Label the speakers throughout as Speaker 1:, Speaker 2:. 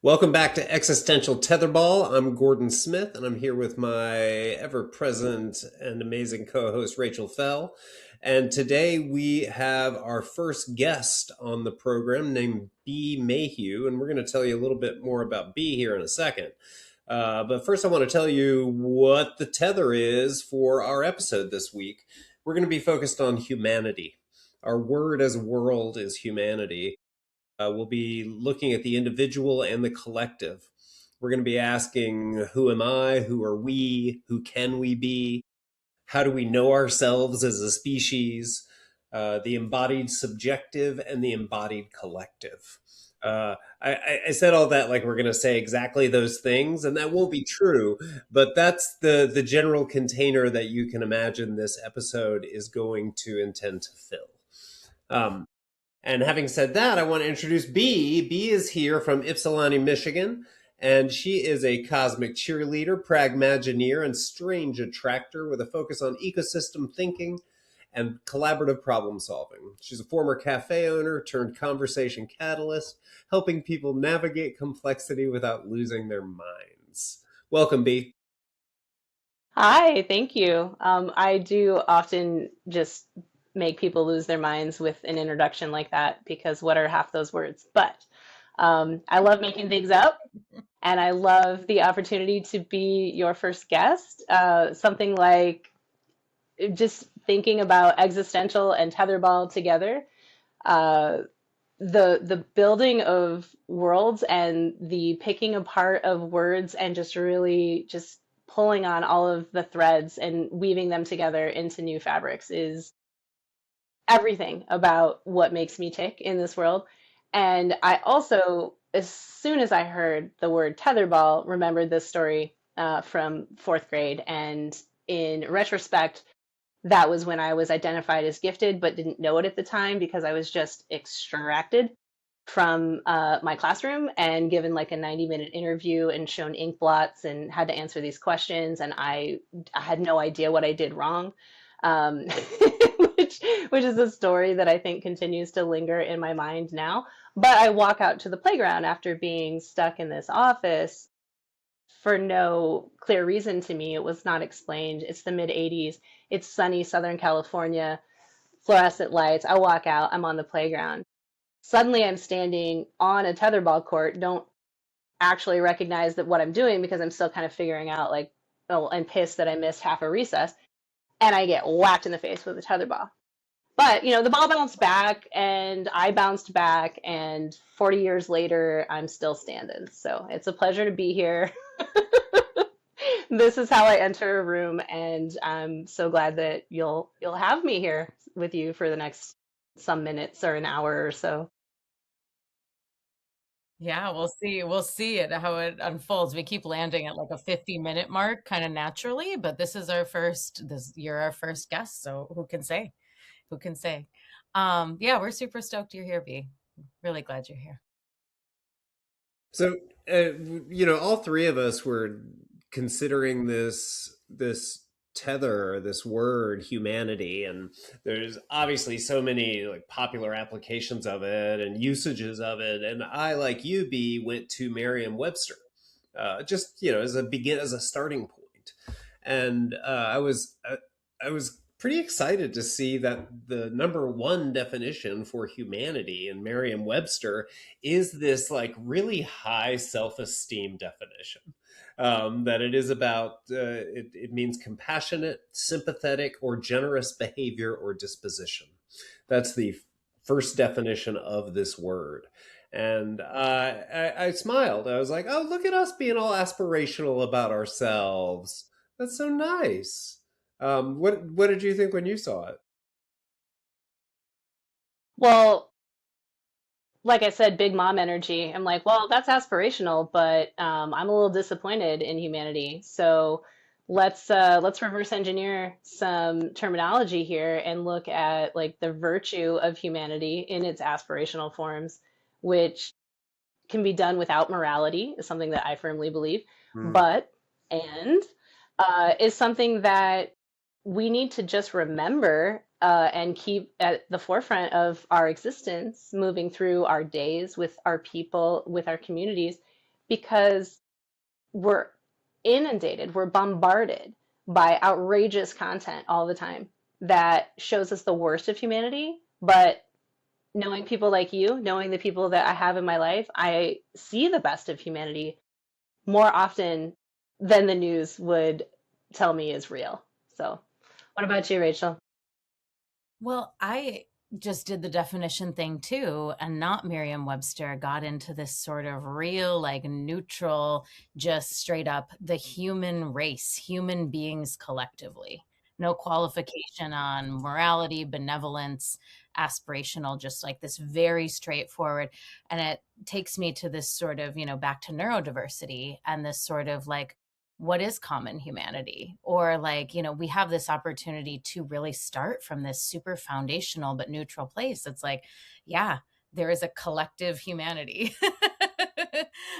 Speaker 1: Welcome back to Existential Tetherball. I'm Gordon Smith, and I'm here with my ever present and amazing co host, Rachel Fell. And today we have our first guest on the program named B. Mayhew, and we're going to tell you a little bit more about B here in a second. But first, I want to tell you what the tether is for our episode this week. We're going to be focused on humanity. Our word as a world is humanity. We'll be looking at the individual and the collective. We're going to be asking, who am I? Who are we? Who can we be? How do we know ourselves as a species? The embodied subjective and the embodied collective. I said all that like we're going to say exactly those things, and that won't be true, but that's the general container that you can imagine this episode is going to intend to fill. Um, and having said that, I want to introduce B. B is here from Ypsilanti, Michigan, and she is a cosmic cheerleader, pragmagineer, and strange attractor with a focus on ecosystem thinking and collaborative problem solving. She's a former cafe owner turned conversation catalyst, helping people navigate complexity without losing their minds. Welcome, B.
Speaker 2: Hi, thank you. I do often just make people lose their minds with an introduction like that because what are half those words? But I love making things up and I love the opportunity to be your first guest. Something like just thinking about existential and tetherball together. Uh, the building of worlds and the picking apart of words and just really just pulling on all of the threads and weaving them together into new fabrics is everything about what makes me tick in this world. And I also, as soon as I heard the word tetherball, remembered this story from fourth grade. And in retrospect, that was when I was identified as gifted, but didn't know it at the time because I was just extracted from my classroom and given like a 90-minute interview and shown ink blots and had to answer these questions. And I had no idea what I did wrong, um, which is a story that I think continues to linger in my mind now. But I walk out to the playground after being stuck in this office for no clear reason to me. It was not explained. It's the mid 80s. It's sunny Southern California, fluorescent lights. I walk out, I'm on the playground. Suddenly I'm standing on a tetherball court, don't actually recognize that what I'm doing because I'm still kind of figuring out like, oh, I'm pissed that I missed half a recess. And I get whacked in the face with a tetherball. But, the ball bounced back and I bounced back. And 40 years later, I'm still standing. So it's a pleasure to be here. This is how I enter a room, and I'm so glad that you'll have me here with you for the next some minutes or an hour or so.
Speaker 3: Yeah, we'll see. We'll see it how it unfolds. We keep landing at like a 50-minute mark kind of naturally, but this is our first this you're our first guest, so who can say? Who can say? Yeah, we're super stoked you're here, B. Really glad you're here.
Speaker 1: So, all three of us were considering this tether, this word, humanity, and there's obviously so many like popular applications of it and usages of it. And I, like you, B, went to Merriam-Webster, just as a starting point, and I was pretty excited to see that the number one definition for humanity in Merriam-Webster is this like really high self-esteem definition. That it is about, it means compassionate, sympathetic, or generous behavior or disposition. That's the first definition of this word. And I smiled. I was like, oh, look at us being all aspirational about ourselves. That's so nice. What did you think when you saw it?
Speaker 2: Well, like I said, big mom energy. I'm like, well, that's aspirational, but I'm a little disappointed in humanity. So let's reverse engineer some terminology here and look at like the virtue of humanity in its aspirational forms, which can be done without morality, is something that I firmly believe,
Speaker 1: Hmm.
Speaker 2: but and is something that we need to just remember and keep at the forefront of our existence, moving through our days with our people, with our communities, because we're inundated, we're bombarded by outrageous content all the time that shows us the worst of humanity. But knowing people like you, knowing the people that I have in my life, I see the best of humanity more often than the news would tell me is real. So, what about you, Rachel?
Speaker 3: Well, I just did the definition thing too, and not Merriam-Webster, got into this sort of real, like neutral, just straight up the human race, human beings collectively. No qualification on morality, benevolence, aspirational, just like this very straightforward. And it takes me to this sort of, back to neurodiversity and this sort of like, what is common humanity? Or like, we have this opportunity to really start from this super foundational but neutral place. It's like, yeah, there is a collective humanity.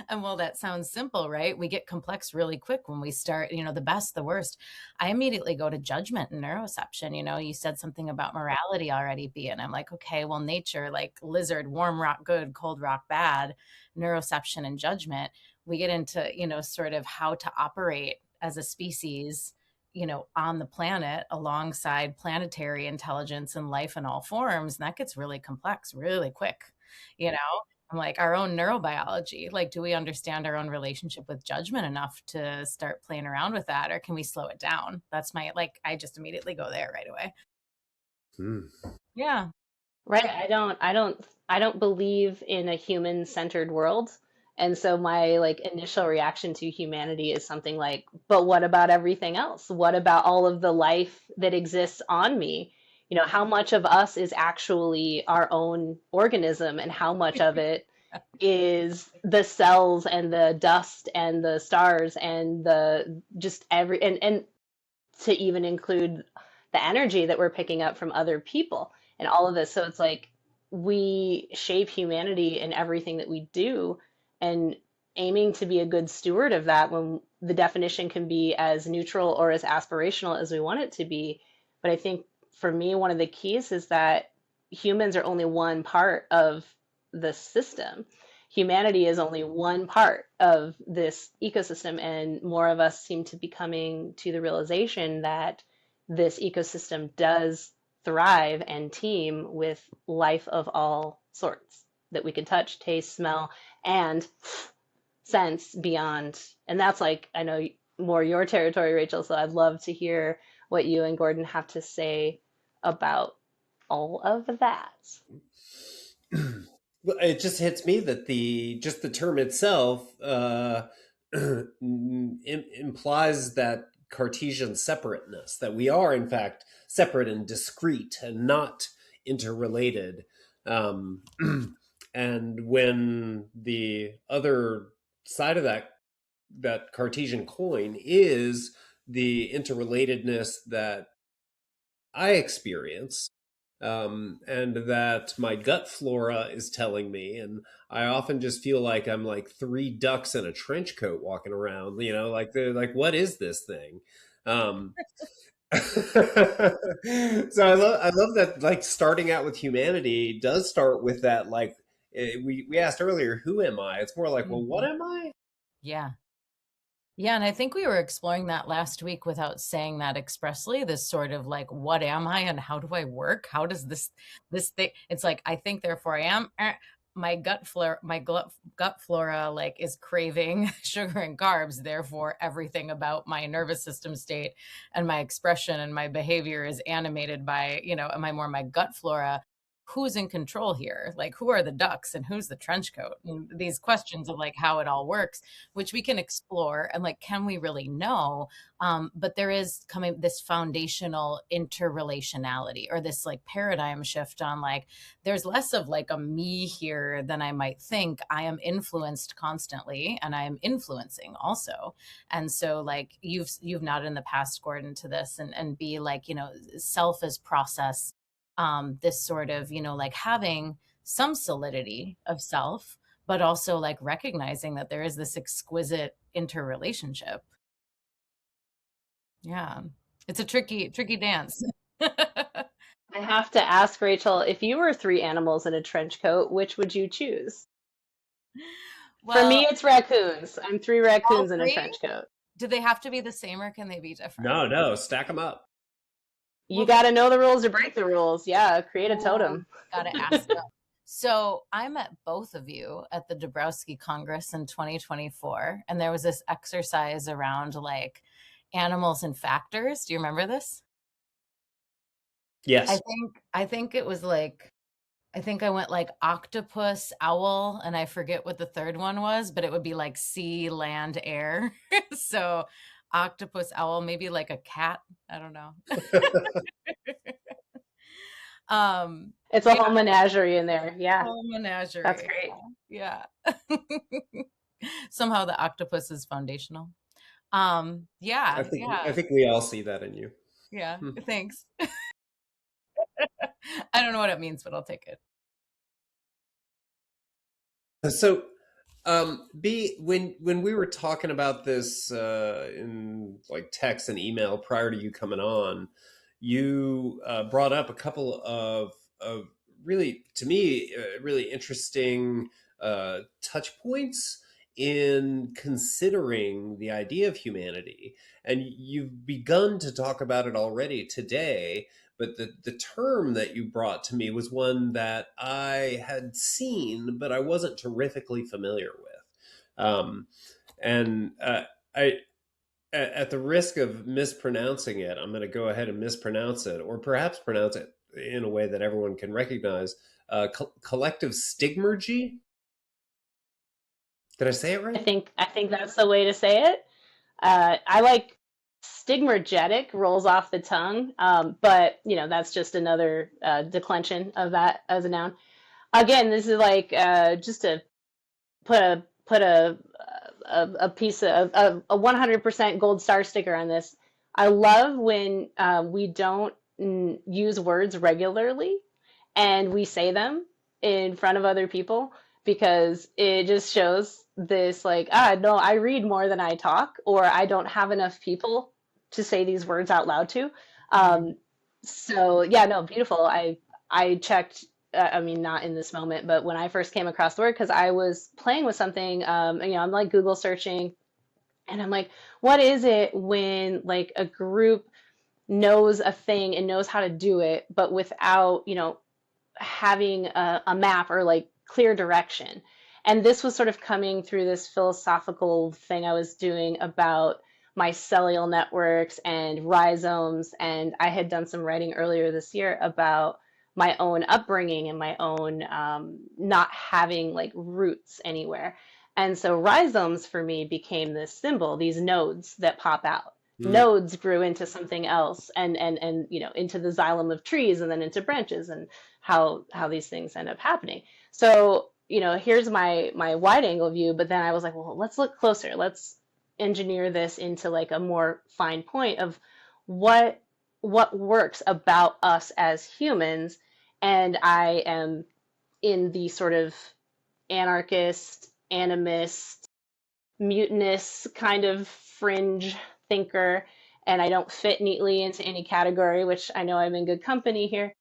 Speaker 3: And while that sounds simple, right, we get complex really quick when we start, the best, the worst. I immediately go to judgment and neuroception. You said something about morality already, B, and I'm like, okay, well, nature, like lizard, warm rock good, cold rock bad, neuroception and judgment. We get into, sort of how to operate as a species, on the planet alongside planetary intelligence and life in all forms. And that gets really complex really quick, you know? I'm like, our own neurobiology, like, do we understand our own relationship with judgment enough to start playing around with that? Or can we slow it down? That's my, like, I just immediately go there right away. Yeah.
Speaker 2: Right. I don't believe in a human-centered world. And so my like initial reaction to humanity is something like, but what about everything else? What about all of the life that exists on me? How much of us is actually our own organism and how much of it is the cells and the dust and the stars and the just every and to even include the energy that we're picking up from other people and all of this. So it's like we shape humanity in everything that we do and aiming to be a good steward of that when the definition can be as neutral or as aspirational as we want it to be. But I think for me, one of the keys is that humans are only one part of the system. Humanity is only one part of this ecosystem, and more of us seem to be coming to the realization that this ecosystem does thrive and team with life of all sorts that we can touch, taste, smell, and sense beyond. And that's like, I know more your territory, Rachel, so I'd love to hear what you and Gordon have to say about all of that.
Speaker 1: Well, it just hits me that the term itself implies that Cartesian separateness, that we are in fact separate and discrete and not interrelated. Um, and when the other side of that Cartesian coin is the interrelatedness that I experience, and that my gut flora is telling me. And I often just feel like I'm like three ducks in a trench coat walking around, like they're like, what is this thing? Um, so I love that, like, starting out with humanity does start with that, like, we asked earlier, who am I? It's more like, well, what
Speaker 3: Mhm.
Speaker 1: am I?
Speaker 3: Yeah. Yeah, and I think we were exploring that last week without saying that expressly, this sort of like, what am I and how do I work? How does this thing, it's like I think therefore I am. My gut flora like is craving sugar and carbs, therefore everything about my nervous system state and my expression and my behavior is animated by, am I more my gut flora? Who's in control here? Like, who are the ducks and who's the trench coat? And these questions of like how it all works, which we can explore and like, can we really know? But there is coming this foundational interrelationality or this like paradigm shift on like, there's less of like a me here than I might think. I am influenced constantly and I am influencing also. And so like you've nodded in the past, Gordon, to this and be like, self as process, this sort of, like having some solidity of self, but also like recognizing that there is this exquisite interrelationship. Yeah. It's a tricky dance.
Speaker 2: I have to ask Rachel, if you were three animals in a trench coat, which would you choose? For
Speaker 3: Well,
Speaker 2: me, it's raccoons. I'm three
Speaker 3: all
Speaker 2: raccoons in a
Speaker 3: three?
Speaker 2: trench coat.
Speaker 3: Do they have to be the same or can they be different?
Speaker 1: No, stack them up.
Speaker 2: You
Speaker 3: Well,
Speaker 2: got to know the rules to break the rules. Yeah, create a
Speaker 3: ooh,
Speaker 2: totem.
Speaker 3: gotta ask them. So I met both of you at the Dabrowski Congress in 2024, and there was this exercise around like animals and factors. Do you remember this?
Speaker 1: Yes.
Speaker 3: I think it was like I think I went like octopus, owl, and I forget what the third one was, but it would be like sea, land, air. So octopus, owl, maybe like a cat. I don't know.
Speaker 2: It's a
Speaker 3: Yeah,
Speaker 2: whole menagerie in there. Yeah,
Speaker 3: whole
Speaker 2: that's
Speaker 3: menagerie.
Speaker 2: great.
Speaker 3: Yeah. Somehow the octopus is foundational.
Speaker 1: I
Speaker 3: Yeah,
Speaker 1: think
Speaker 3: yeah,
Speaker 1: I think we all see that in you.
Speaker 3: yeah.
Speaker 1: Hmm.
Speaker 3: Thanks. I don't know what it means, but I'll take it.
Speaker 1: So, B, when we were talking about this in like text and email prior to you coming on, you brought up a couple of really, to me, really interesting touch points in considering the idea of humanity, and you've begun to talk about it already today. But the term that you brought to me was one that I had seen, but I wasn't terrifically familiar with. And I, at the risk of mispronouncing it, I'm going to go ahead and mispronounce it, or perhaps pronounce it in a way that everyone can recognize. Collective stigmergy. Did I say it right?
Speaker 2: I think that's the way to say it. I like stigmergetic rolls off the tongue, but that's just another declension of that as a noun. Again, this is like just to put a piece of a 100% gold star sticker on this. I love when we don't use words regularly and we say them in front of other people because it just shows this like, no, I read more than I talk, or I don't have enough people to say these words out loud to.
Speaker 3: Mhm.
Speaker 2: Um, so yeah, no, beautiful. I checked. I mean, not in this moment, but when I first came across the word, because I was playing with something, I'm like Google searching, and I'm like, what is it when like a group knows a thing and knows how to do it, but without, having a map or like clear direction. And this was sort of coming through this philosophical thing I was doing about mycelial networks and rhizomes. And I had done some writing earlier this year about my own upbringing and my own not having like roots anywhere. And so rhizomes for me became this symbol, these nodes that pop out.
Speaker 1: Mm.
Speaker 2: Nodes grew into something else and into the xylem of trees and then into branches and how these things end up happening. So, here's my wide angle view, but then I was like, well, let's look closer. Let's engineer this into like a more fine point of what what works about us as humans. And I am in the sort of anarchist, animist, mutinous kind of fringe thinker, and I don't fit neatly into any category, which I know I'm in good company here.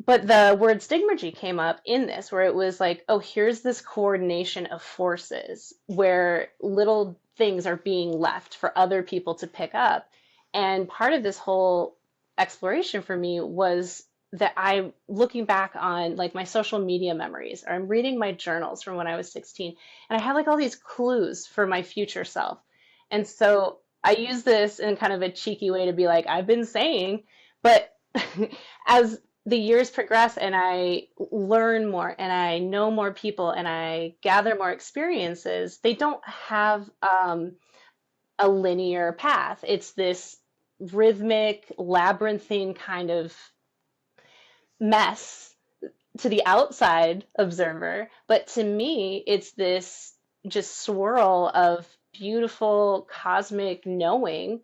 Speaker 2: But the word stigmergy came up in this, where it was like, oh, here's this coordination of forces where little things are being left for other people to pick up. And part of this whole exploration for me was that I'm looking back on like my social media memories, or I'm reading my journals from when I was 16, and I have like all these clues for my future self. And so I use this in kind of a cheeky way to be like, I've been saying, but as the years progress and I learn more and I know more people and I gather more experiences, they don't have a linear path. It's this rhythmic, labyrinthine kind of mess to the outside observer. But to me, it's this just swirl of beautiful cosmic knowing,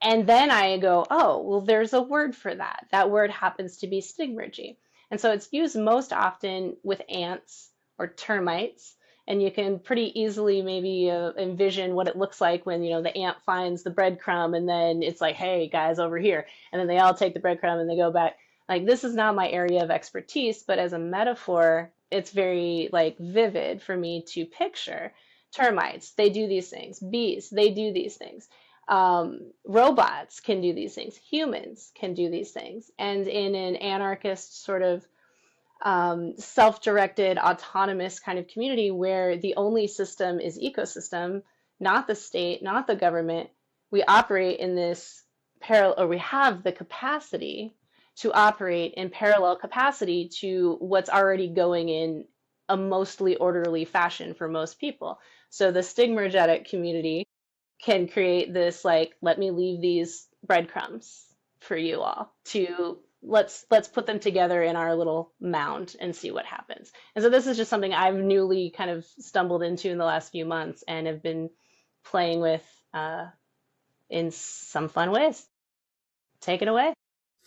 Speaker 2: and then I go, oh, well, there's a word for that. That word happens to be stigmergy. And so it's used most often with ants or termites. And you can pretty easily maybe envision what it looks like when, the ant finds the breadcrumb and then it's like, hey, guys, over here. And then they all take the breadcrumb and they go back. Like, this is not my area of expertise, but as a metaphor, it's very like vivid for me to picture termites, they do these things, bees, they do these things, robots can do these things, humans can do these things, and in an anarchist sort of self-directed, autonomous kind of community where the only system is ecosystem, not the state, not the government. We operate in this parallel, or we have the capacity to operate in parallel capacity to what's already going in a mostly orderly fashion for most people. So the stigmergetic community can create this like, let me leave these breadcrumbs for you all to let's put them together in our little mound and see what happens. And so this is just something I've newly kind of stumbled into in the last few months and have been playing with in some fun ways. Take it away.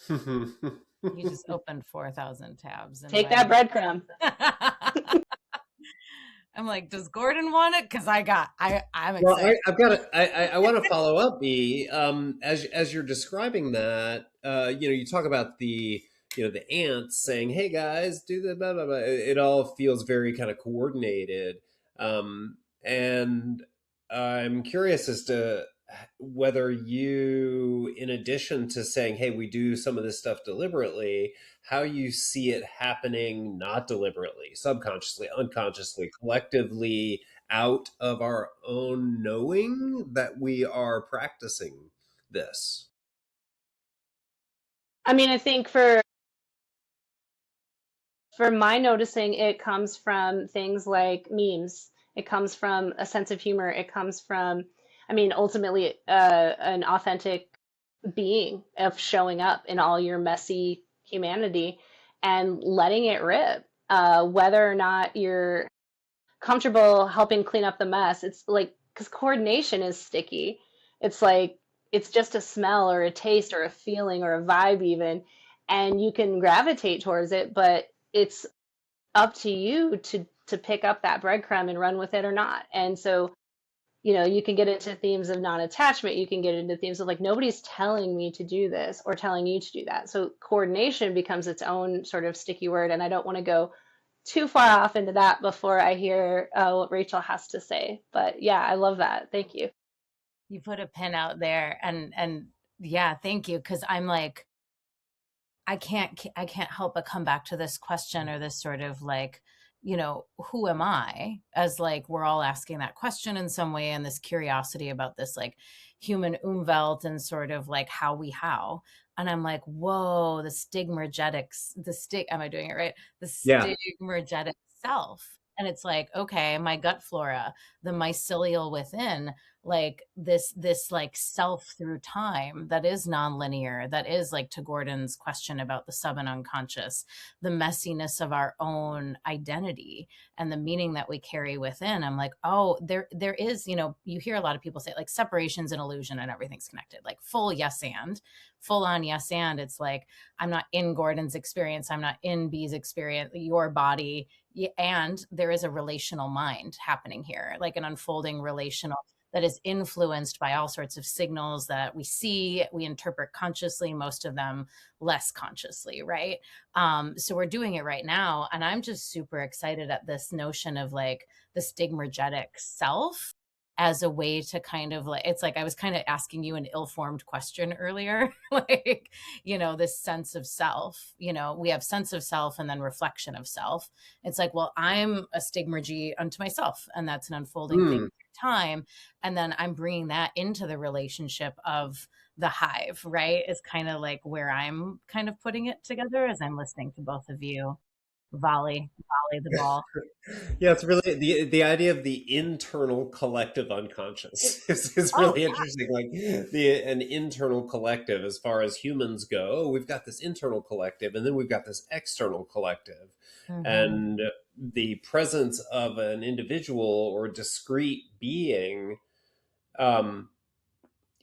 Speaker 3: You just opened 4,000 tabs.
Speaker 2: Take that breadcrumb.
Speaker 3: I'm like, does Gordon want it? Because I'm excited.
Speaker 1: Well, I've got it. I want to follow up, B. As you're describing that, you talk about the ants saying, "Hey guys, do the blah blah blah." It all feels very kind of coordinated, and I'm curious as to whether you, in addition to saying, "Hey, we do some of this stuff deliberately," how you see it happening not deliberately, subconsciously, unconsciously, collectively, out of our own knowing that we are practicing this.
Speaker 2: I mean, I think for my noticing, it comes from things like memes. It comes from a sense of humor. It comes from, I mean, ultimately, an authentic being of showing up in all your messy humanity and letting it rip. Whether or not you're comfortable helping clean up the mess, it's like, because coordination is sticky. It's like, it's just a smell or a taste or a feeling or a vibe, even, and you can gravitate towards it, but it's up to you to pick up that breadcrumb and run with it or not. And so, you can get into themes of non-attachment. You can get into themes of like, nobody's telling me to do this or telling you to do that. So coordination becomes its own sort of sticky word. And I don't want to go too far off into that before I hear what Rachel has to say. But yeah, I love that. Thank you.
Speaker 3: You put a pin out there, and yeah, thank you. Because I'm like, I can't help but come back to this question, or this sort of like, who am I? As like, we're all asking that question in some way, and this curiosity about this like human umwelt and sort of like how. And I'm like, whoa, am I doing it right? The
Speaker 1: Yeah.
Speaker 3: stigmergetic self. And it's like, okay, my gut flora, the mycelial within, like this like self through time that is nonlinear, that is like, to Gordon's question about the sub and unconscious, the messiness of our own identity and the meaning that we carry within. I'm like, oh, there is, you hear a lot of people say like separation's an illusion and everything's connected, like full on yes and. It's like, I'm not in Gordon's experience, I'm not in B's experience, your body, and there is a relational mind happening here, like an unfolding relational that is influenced by all sorts of signals that we see, we interpret consciously, most of them less consciously, right? So we're doing it right now. And I'm just super excited at this notion of like the stigmergetic self as a way to kind of like, it's like I was kind of asking you an ill-formed question earlier, like, this sense of self, we have sense of self and then reflection of self. It's like, well, I'm a stigmergy unto myself, and that's an unfolding thing through time. And then I'm bringing that into the relationship of the hive, right? Is kind of like where I'm kind of putting it together as I'm listening to both of you volley the ball.
Speaker 1: Yeah, it's really the idea of the internal collective unconscious is
Speaker 3: Oh,
Speaker 1: really interesting. Like an internal collective, as far as humans go, we've got this internal collective, and then we've got this external collective, and the presence of an individual or discrete being um,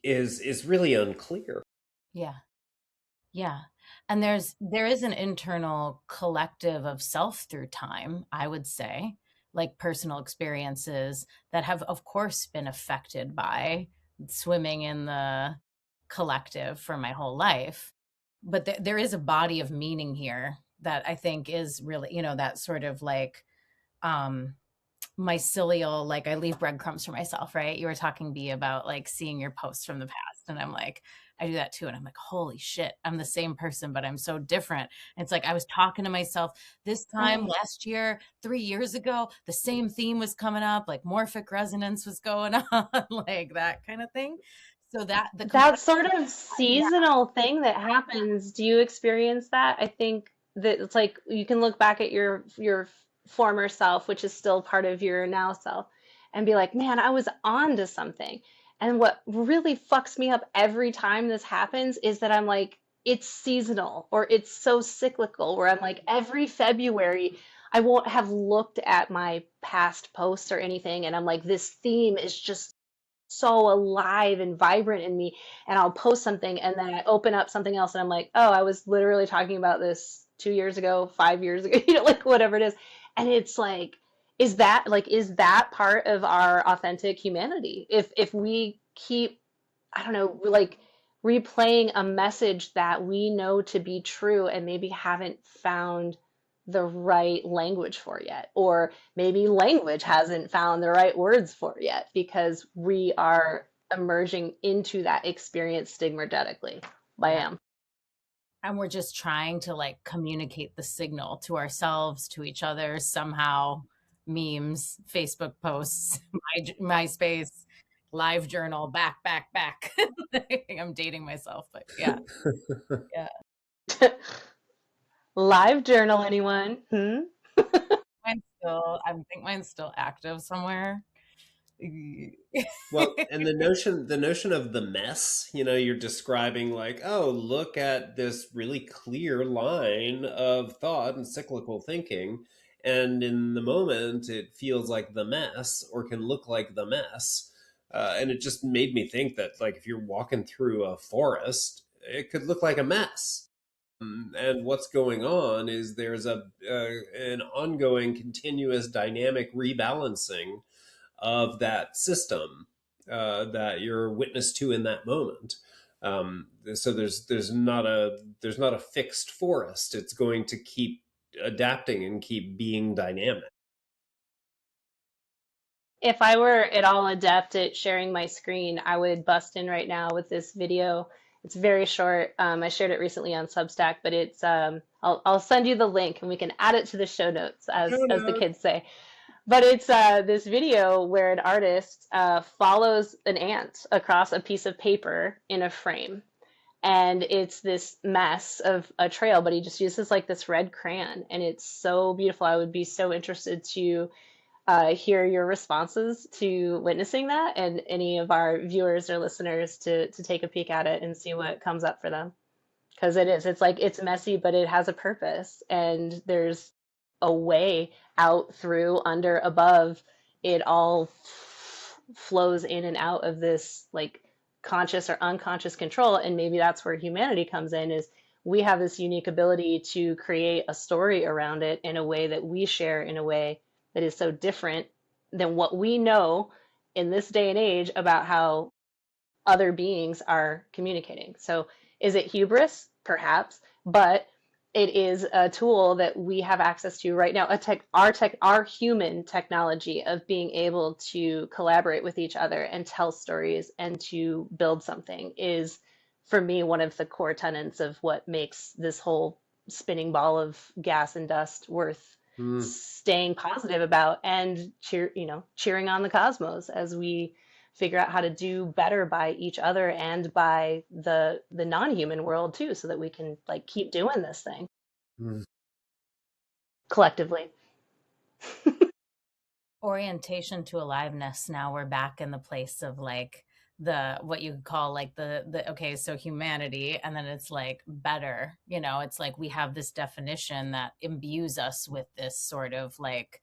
Speaker 1: is really unclear.
Speaker 3: yeah. Yeah. And there is an internal collective of self through time, I would say, like personal experiences that have, of course, been affected by swimming in the collective for my whole life. But there is a body of meaning here that I think is really, that sort of like mycelial, like I leave breadcrumbs for myself, right? You were talking, B, about like seeing your posts from the past. And I'm like, I do that too. And I'm like, holy shit, I'm the same person, but I'm so different. And it's like I was talking to myself this time
Speaker 2: Right.
Speaker 3: last year, 3 years ago, the same theme was coming up, like morphic resonance was going on, like that kind of thing. So that the
Speaker 2: That
Speaker 3: complexity,
Speaker 2: sort of
Speaker 3: yeah,
Speaker 2: seasonal thing that happens, do you experience that? I think that it's like you can look back at your former self, which is still part of your now self, and be like, man, I was on to something. And what really fucks me up every time this happens is that I'm like, it's seasonal or it's so cyclical, where I'm like, every February, I won't have looked at my past posts or anything, and I'm like, this theme is just so alive and vibrant in me, and I'll post something and then I open up something else and I'm like, oh, I was literally talking about this 2 years ago, 5 years ago, like whatever it is. And it's like, is that part of our authentic humanity? If we keep, I don't know, like replaying a message that we know to be true and maybe haven't found the right language for yet, or maybe language hasn't found the right words for yet because we are emerging into that experience stigmergetically.
Speaker 3: yeah.
Speaker 2: Bam.
Speaker 3: And we're just trying to like communicate the signal to ourselves, to each other somehow. Memes, Facebook posts, MySpace, live journal, back. I'm dating myself, but yeah, yeah.
Speaker 2: Live journal, anyone? Hmm?
Speaker 3: I think mine's still active somewhere.
Speaker 1: Well, and the notion of the mess, you're describing like, oh, look at this really clear line of thought and cyclical thinking. And in the moment, it feels like the mess or can look like the mess. And it just made me think that, like, if you're walking through a forest, it could look like a mess. And what's going on is there's an ongoing, continuous, dynamic rebalancing of that system that you're witness to in that moment. So there's not a fixed forest. It's going to keep adapting and keep being dynamic.
Speaker 2: If I were at all adept at sharing my screen, I would bust in right now with this video. It's very short. I shared it recently on Substack, but I'll send you the link and we can add it to the show notes,
Speaker 1: Show
Speaker 2: as the
Speaker 1: notes.
Speaker 2: kids say. But it's this video where an artist follows an ant across a piece of paper in a frame. And it's this mess of a trail, but he just uses like this red crayon. And it's so beautiful. I would be so interested to hear your responses to witnessing that, and any of our viewers or listeners to take a peek at it and see what comes up for them. Because it's like, it's messy, but it has a purpose. And there's a way out, through, under, above. It all flows in and out of this like conscious or unconscious control. And maybe that's where humanity comes in, is we have this unique ability to create a story around it in a way that we share, in a way that is so different than what we know in this day and age about how other beings are communicating. So is it hubris? Perhaps, but it is a tool that we have access to right now. Our human technology of being able to collaborate with each other and tell stories and to build something is, for me, one of the core tenets of what makes this whole spinning ball of gas and dust worth
Speaker 1: Mm.
Speaker 2: staying positive about, and cheering on the cosmos as we figure out how to do better by each other and by the non-human world too, so that we can like keep doing this thing
Speaker 1: Mm.
Speaker 2: collectively.
Speaker 3: Orientation to aliveness. Now we're back in the place of like the what you could call like the okay, so humanity, and then it's like better, it's like we have this definition that imbues us with this sort of like,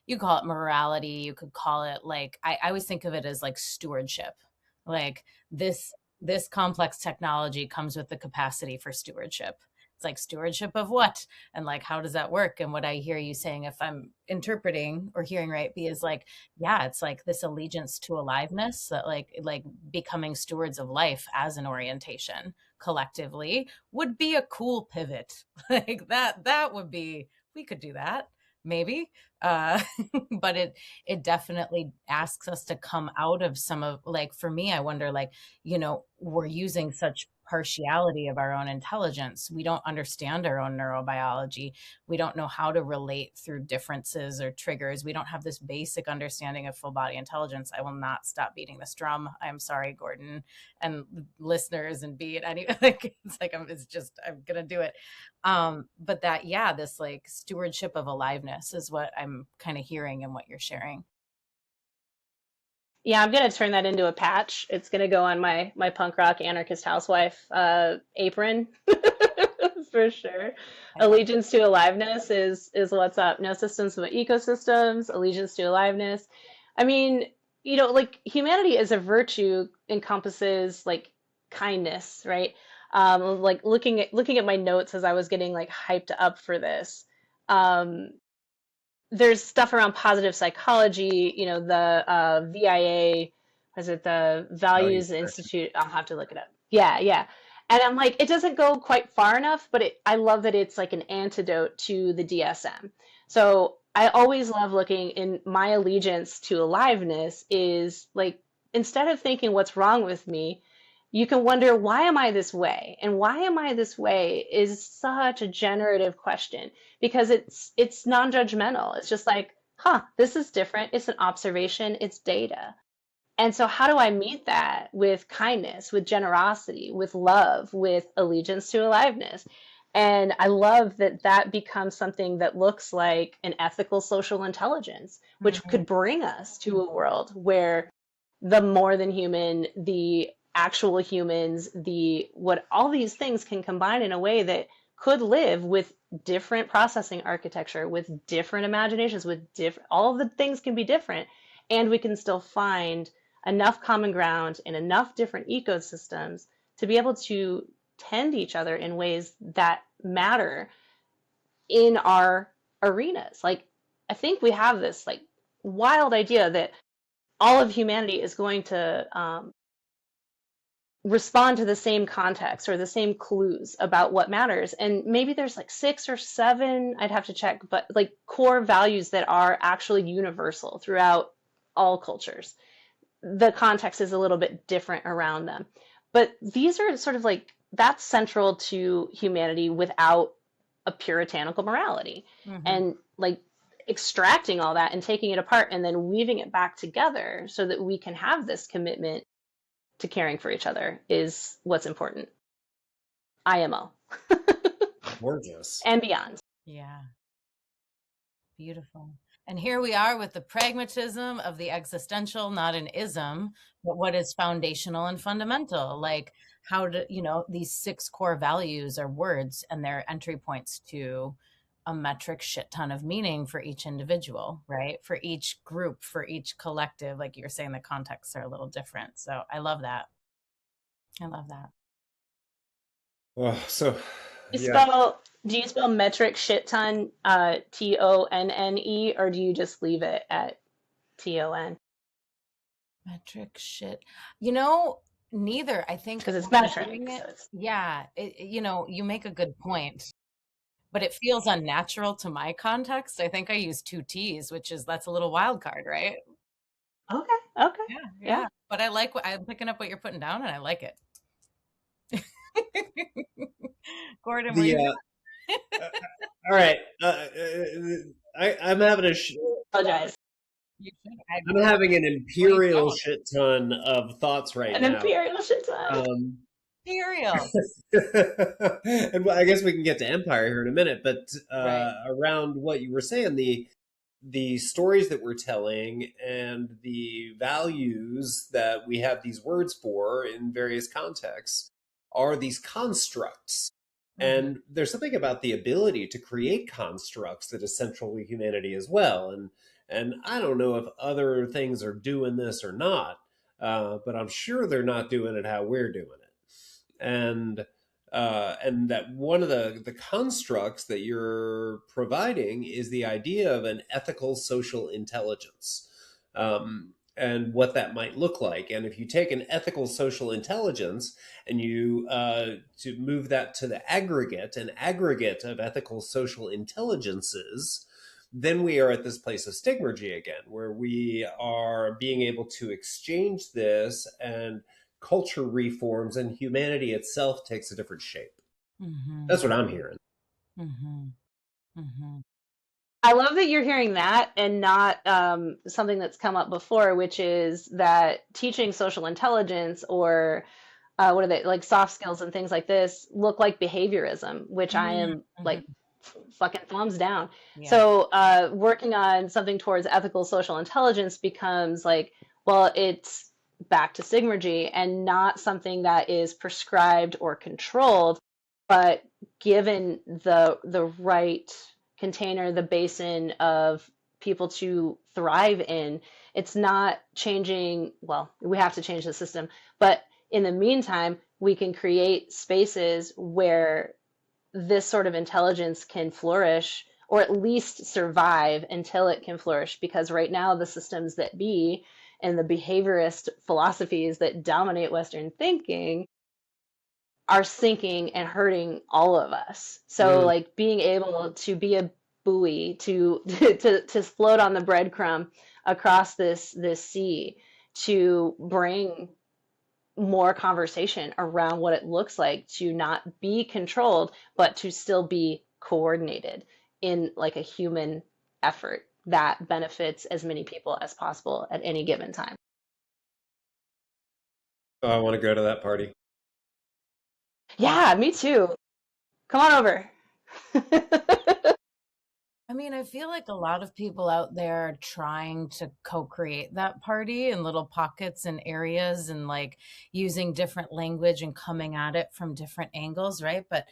Speaker 3: you call it morality, you could call it like, I always think of it as like stewardship. Like this complex technology comes with the capacity for stewardship. It's like, stewardship of what? And like, how does that work? And what I hear you saying, if I'm interpreting or hearing right, B, is like, yeah, it's like this allegiance to aliveness, that like becoming stewards of life as an orientation, collectively would be a cool pivot. Like that would be, we could do that maybe. uh but it definitely asks us to come out of some of, like, for me, I wonder, like, we're using such partiality of our own intelligence. We don't understand our own neurobiology. We don't know how to relate through differences or triggers. We don't have this basic understanding of full body intelligence. I will not stop beating this drum. I'm sorry, Gordon and listeners, and be it any like, it's like I'm gonna do it. But that, yeah, this like stewardship of aliveness is what I'm kind of hearing in what you're sharing.
Speaker 2: Yeah, I'm gonna turn that into a patch. It's gonna go on my punk rock anarchist housewife apron for sure.
Speaker 3: I love it.
Speaker 2: Allegiance to aliveness is what's up. No systems but ecosystems. Allegiance to aliveness. I mean, like humanity as a virtue encompasses like kindness, right? Like looking at my notes as I was getting like hyped up for this. Um, there's stuff around positive psychology, the VIA, was it the
Speaker 1: Value.
Speaker 2: Values Institute? I'll have to look it up. Yeah, yeah. And I'm like, it doesn't go quite far enough, but I love that it's like an antidote to the DSM. So I always love looking in my allegiance to aliveness is like, instead of thinking what's wrong with me, you can wonder, why am I this way? And why am I this way is such a generative question because it's non-judgmental. It's just like, huh, this is different. It's an observation, it's data. And so how do I meet that with kindness, with generosity, with love, with allegiance to aliveness? And I love that that becomes something that looks like an ethical social intelligence, which
Speaker 3: Mhm.
Speaker 2: could bring us to a world where the more than human, the actual humans, the what all these things can combine in a way that could live with different processing architecture, with different imaginations, with different, all of the things can be different, and we can still find enough common ground in enough different ecosystems to be able to tend each other in ways that matter in our arenas. Like, I think we have this like wild idea that all of humanity is going to respond to the same context or the same clues about what matters. And maybe there's like 6 or 7, I'd have to check, but like core values that are actually universal throughout all cultures. The context is a little bit different around them. But these are sort of like, that's central to humanity without a puritanical morality.
Speaker 3: Mhm.
Speaker 2: And like extracting all that and taking it apart and then weaving it back together so that we can have this commitment to caring for each other is what's important. IMO
Speaker 1: Gorgeous.
Speaker 2: and beyond.
Speaker 3: Yeah, beautiful. And here we are with the pragmatism of the existential, not an ism, but what is foundational and fundamental. Like, how do, these 6 core values are words and they're entry points to a metric shit ton of meaning for each individual, right? For each group, for each collective. Like you're saying, the contexts are a little different. So I love that. I love that.
Speaker 1: Oh, so
Speaker 2: You
Speaker 1: yeah.
Speaker 2: spell do you spell metric shit ton TONNE, or do you just leave it at TON?
Speaker 3: Metric shit. Neither. I think
Speaker 2: Because it's
Speaker 3: when I'm
Speaker 2: metric,
Speaker 3: doing
Speaker 2: so
Speaker 3: it,
Speaker 2: it's
Speaker 3: yeah, you make a good point, but it feels unnatural to my context. I think I use 2 T's, that's a little wild card, right?
Speaker 2: okay, okay,
Speaker 3: Yeah,
Speaker 2: yeah.
Speaker 3: yeah. But I'm picking up what you're putting down and I like it. Gordon, were
Speaker 1: The
Speaker 3: you
Speaker 1: uh, all right. I'm having
Speaker 2: Apologize.
Speaker 3: you should.
Speaker 1: I'm having an
Speaker 3: Please
Speaker 1: imperial
Speaker 3: don't.
Speaker 1: shit ton of thoughts right
Speaker 2: An
Speaker 1: now.
Speaker 2: imperial shit ton.
Speaker 1: Um,
Speaker 3: Cereal.
Speaker 1: and well, I guess we can get to Empire here in a minute, but
Speaker 3: Right.
Speaker 1: around what you were saying, the stories that we're telling and the values that we have these words for in various contexts are these constructs.
Speaker 3: Hmm.
Speaker 1: And there's something about the ability to create constructs that is central to humanity as well. And I don't know if other things are doing this or not, but I'm sure they're not doing it how we're doing it. And that one of the constructs that you're providing is the idea of an ethical social intelligence. and what that might look like. And if you take an ethical social intelligence and you to move that to the aggregate, an aggregate of ethical social intelligences, then we are at this place of stigmergy again, where we are being able to exchange this, and culture reforms and humanity itself takes a different shape.
Speaker 3: Mm-hmm.
Speaker 1: That's what I'm hearing.
Speaker 3: Mm-hmm. Mm-hmm.
Speaker 2: I love that you're hearing that and not something that's come up before, which is that teaching social intelligence or what are they like soft skills and things like this look like behaviorism, which I am
Speaker 3: Mm-hmm.
Speaker 2: like fucking thumbs down.
Speaker 3: Yeah.
Speaker 2: So working on something towards ethical social intelligence becomes like, well, it's back to stigmergy and not something that is prescribed or controlled, but given the right container, the basin of people to thrive in. It's not changing, well, we have to change the system, but in the meantime, we can create spaces where this sort of intelligence can flourish or at least survive until it can flourish. Because right now, the systems that be and the behaviorist philosophies that dominate Western thinking are sinking and hurting all of us. So,
Speaker 1: Mm.
Speaker 2: like being able to be a buoy to to float on the breadcrumb across this sea to bring more conversation around what it looks like to not be controlled, but to still be coordinated in like a human effort that benefits as many people as possible at any given time.
Speaker 1: Oh, I want to go to that party.
Speaker 2: Yeah, me too. Come on over.
Speaker 3: I mean, I feel like a lot of people out there are trying to co-create that party in little pockets and areas and like using different language and coming at it from different angles, right? But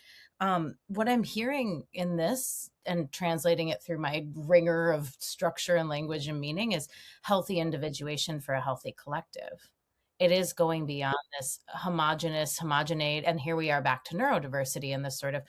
Speaker 3: what I'm hearing in this and translating it through my ringer of structure and language and meaning is healthy individuation for a healthy collective. It is going beyond this homogenate, and here we are back to neurodiversity and this sort of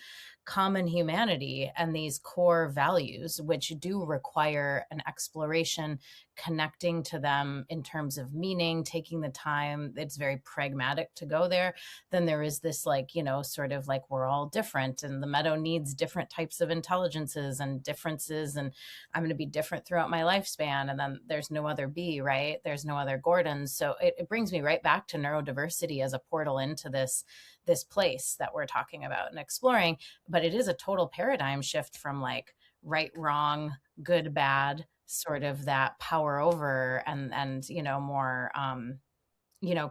Speaker 3: common humanity and these core values, which do require an exploration, connecting to them in terms of meaning, taking the time. It's very pragmatic to go there. Then there is this, like, sort of like we're all different and the meadow needs different types of intelligences and differences. And I'm going to be different throughout my lifespan. And then there's no other bee, right? There's no other Gordons. So it brings me right back to neurodiversity as a portal into this place that we're talking about and exploring. But it is a total paradigm shift from like right, wrong, good, bad, sort of that power over and more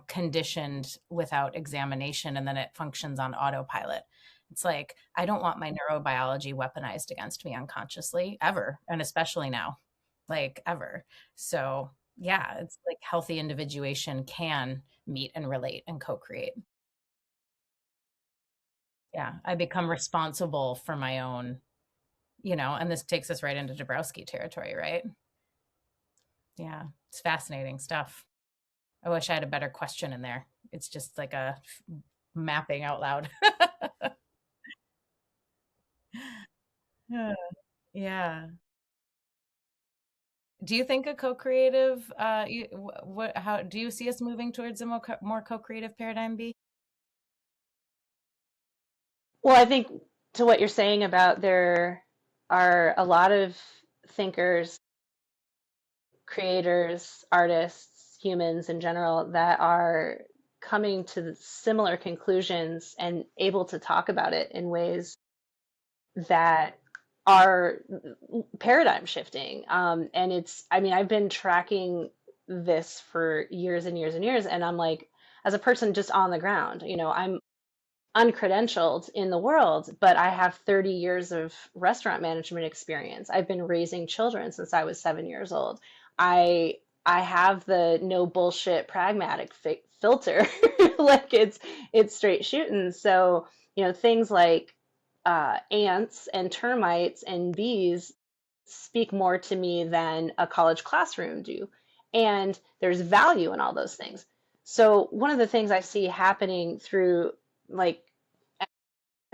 Speaker 3: conditioned without examination, and then it functions on autopilot. It's like I don't want my neurobiology weaponized against me unconsciously ever, and especially now, like ever. So yeah, it's like healthy individuation can meet and relate and co-create. Yeah, I become responsible for my own, and this takes us right into Dabrowski territory, right? Yeah, it's fascinating stuff. I wish I had a better question in there. It's just like a mapping out loud. Yeah. Yeah. Do you think a co-creative, how do you see us moving towards a more co-creative paradigm B?
Speaker 2: Well, I think to what you're saying about there are a lot of thinkers, creators, artists, humans in general that are coming to similar conclusions and able to talk about it in ways that are paradigm shifting. And I mean, I've been tracking this for years and years and years. And I'm like, as a person just on the ground, I'm uncredentialed in the world, but I have 30 years of restaurant management experience. I've been raising children since I was 7 years old. I I have the no bullshit pragmatic filter, like it's straight shooting. So things like ants and termites and bees speak more to me than a college classroom do, and there's value in all those things. So one of the things I see happening through like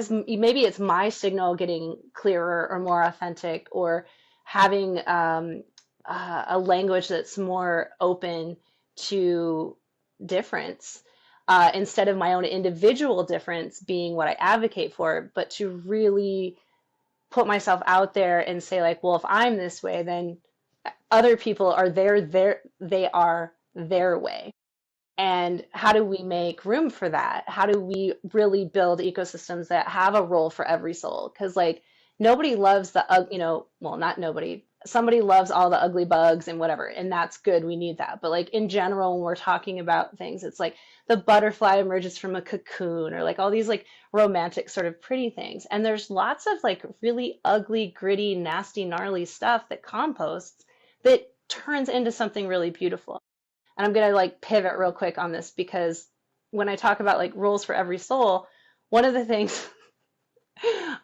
Speaker 2: maybe it's my signal getting clearer or more authentic or having a language that's more open to difference, instead of my own individual difference being what I advocate for, but to really put myself out there and say like, well, if I'm this way, then other people are they are their way. And how do we make room for that? How do we really build ecosystems that have a role for every soul? Because like nobody loves well, not nobody. Somebody loves all the ugly bugs and whatever, and that's good. We need that. But like in general, when we're talking about things, it's like the butterfly emerges from a cocoon, or like all these like romantic sort of pretty things. And there's lots of like really ugly, gritty, nasty, gnarly stuff that composts that turns into something really beautiful. And I'm gonna like pivot real quick on this because when I talk about like rules for every soul, one of the things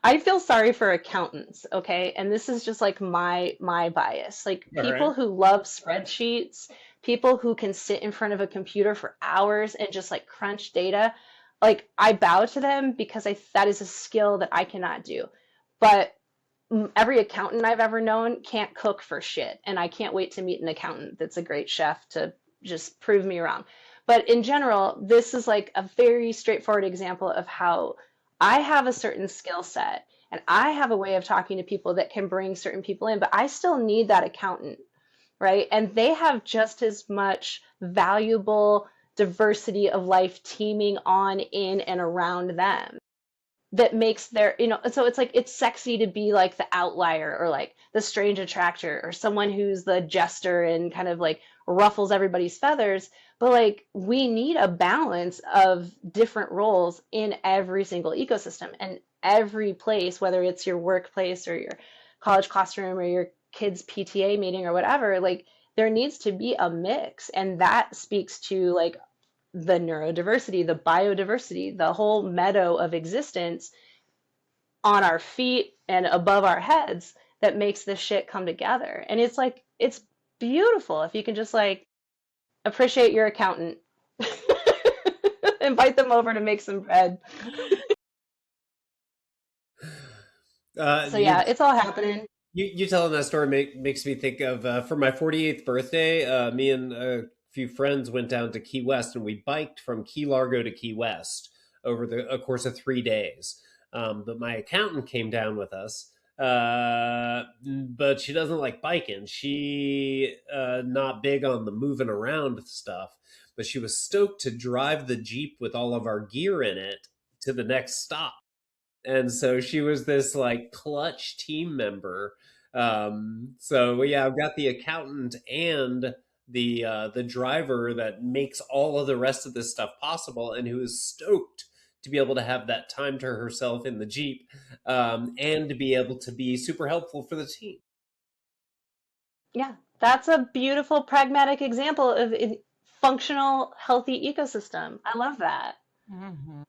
Speaker 2: I feel sorry for accountants, okay? And this is just like my bias. Like
Speaker 1: All right.
Speaker 2: people who love spreadsheets, people who can sit in front of a computer for hours and just like crunch data, like I bow to them because I that is a skill that I cannot do. But every accountant I've ever known can't cook for shit, and I can't wait to meet an accountant that's a great chef to just prove me wrong. But in general, this is like a very straightforward example of how I have a certain skill set and I have a way of talking to people that can bring certain people in, but I still need that accountant, right? And they have just as much valuable diversity of life teaming on, in, and around them that makes their, so it's like it's sexy to be like the outlier or like the strange attractor or someone who's the jester and kind of like ruffles everybody's feathers. But like we need a balance of different roles in every single ecosystem and every place, whether it's your workplace or your college classroom or your kids PTA meeting or whatever. Like there needs to be a mix, and that speaks to like the neurodiversity, the biodiversity, the whole meadow of existence on our feet and above our heads that makes this shit come together. And it's like, it's beautiful if you can just like appreciate your accountant, invite them over to make some bread. So
Speaker 1: You
Speaker 2: yeah, it's all happening.
Speaker 1: you telling that story makes me think of for my 48th birthday. Me and a few friends went down to Key West, and we biked from Key Largo to Key West over a course of 3 days. But my accountant came down with us. But she doesn't like biking. She not big on the moving around stuff. But she was stoked to drive the Jeep with all of our gear in it to the next stop. And so she was this like clutch team member. So yeah, I've got the accountant and the driver that makes all of the rest of this stuff possible, and who is stoked to be able to have that time to herself in the Jeep, and to be able to be super helpful for the team.
Speaker 2: Yeah, that's a beautiful pragmatic example of a functional, healthy ecosystem. I love that.
Speaker 3: Mm-hmm.